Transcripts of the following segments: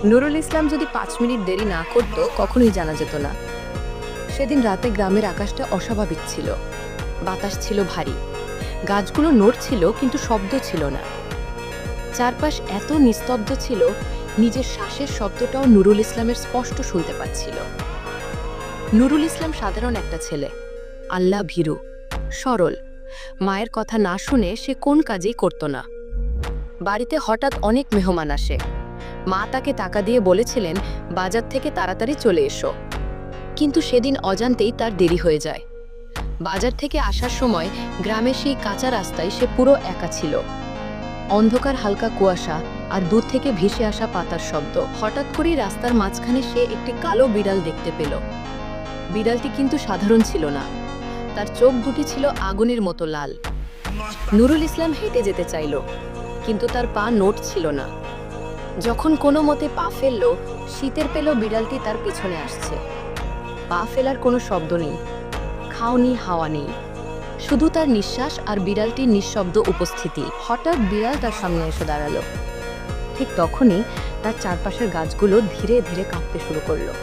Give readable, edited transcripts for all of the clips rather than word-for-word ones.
নুরুল ইসলাম যদি 5 মিনিট দেরি না করত কখনোই জানা যেত না। সেদিন রাতে গ্রামের আকাশটা অস্বাভাবিক ছিল। বাতাস ছিল ভারী, গাছগুলো নড়ছিল কিন্তু শব্দ ছিল না। চারপাশ এত নিস্তব্ধ ছিল, নিজের শ্বাসের শব্দটাও নুরুল ইসলামের স্পষ্ট শুনতে পাচ্ছিল। নুরুল ইসলাম সাধারণ একটা ছেলে, আল্লাহ ভীরু, সরল। মায়ের কথা না শুনে সে কোন কাজেই করত না। বাড়িতে হঠাৎ অনেক মেহমান আসে। মা তাকে টাকা দিয়ে বলেছিলেন বাজার থেকে তাড়াতাড়ি চলে এসো, কিন্তু সেদিন অজান্তেই তার দেরি হয়ে যায়। বাজার থেকে আসার সময় গ্রামের সেই কাঁচা রাস্তায় সে পুরো একা ছিল। অন্ধকার, হালকা কুয়াশা আর দূর থেকে ভেসে আসা পাতার শব্দ। হঠাৎ করেই রাস্তার মাঝখানে সে একটি কালো বিড়াল দেখতে পেল। বিড়ালটি কিন্তু সাধারণ ছিল না, তার চোখ দুটি ছিল আগুনের মতো লাল। নুরুল ইসলাম হেঁটে যেতে চাইল, কিন্তু তার পা নড়ছিল না। যখন কোনো মতে পা ফেলল, শীতের পেল বিড়ালটি তার পিছনে আসছে। পা ফেলার কোনো শব্দ নেই, খাও নেই, হাওয়া নেই, শুধু তার নিঃশ্বাস আর বিড়ালটির নিঃশব্দ উপস্থিতি। হঠাৎ বিড়াল তার সামনে এসে দাঁড়ালো। ঠিক তখনই তার চারপাশের গাছগুলো ধীরে ধীরে কাঁপতে শুরু করলো।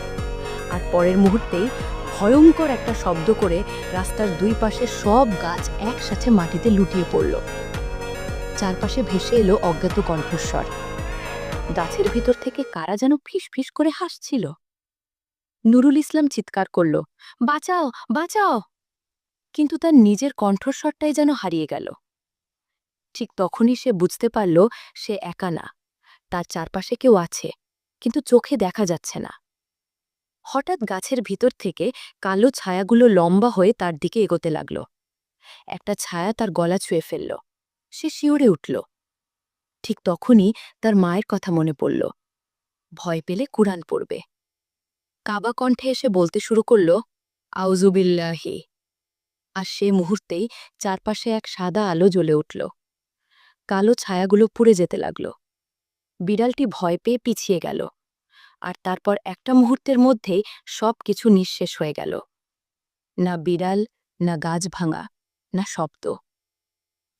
আর পরের মুহূর্তেই ভয়ঙ্কর একটা শব্দ করে রাস্তার দুই পাশে সব গাছ একসাথে মাটিতে লুটিয়ে পড়ল। চারপাশে ভেসে এলো অজ্ঞাত কণ্ঠস্বর। গাছের ভিতর থেকে কারা যেন ফিস ফিস করে হাসছিল। নুরুল ইসলাম চিৎকার করল, বাঁচাও, বাঁচাও! কিন্তু তার নিজের কণ্ঠস্বরটাই যেন হারিয়ে গেল। ঠিক তখনই সে বুঝতে পারল সে একা না, তার চারপাশে কেউ আছে, কিন্তু চোখে দেখা যাচ্ছে না। হঠাৎ গাছের ভিতর থেকে কালো ছায়াগুলো লম্বা হয়ে তার দিকে এগোতে লাগল। একটা ছায়া তার গলা ছুঁয়ে ফেলল। সে শিউরে উঠল। ঠিক তখনই তার মায়ের কথা মনে পড়ল। ভয় পেলে কুরআন পড়বে। কাবা কণ্ঠে এসে বলতে শুরু করল, আউযুবিল্লাহি। আর সে মুহূর্তেই চারপাশে এক সাদা আলো জ্বলে উঠল। কালো ছায়াগুলো পুড়ে যেতে লাগল। বিড়ালটি ভয় পেয়ে পিছিয়ে গেল। আর তারপর একটা মুহূর্তের মধ্যেই সব কিছু নিঃশেষ হয়ে গেল। না বিড়াল, না গাছ ভাঙা, না শব্দ,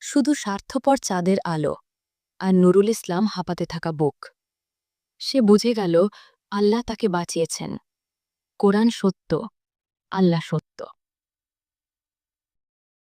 শুধু স্বার্থপর চাঁদের আলো আর নুরুল ইসলাম হাঁপাতে থাকা বুক। সে বুঝে গেল আল্লাহ তাকে বাঁচিয়েছেন। কোরআন সত্য, আল্লাহ সত্য।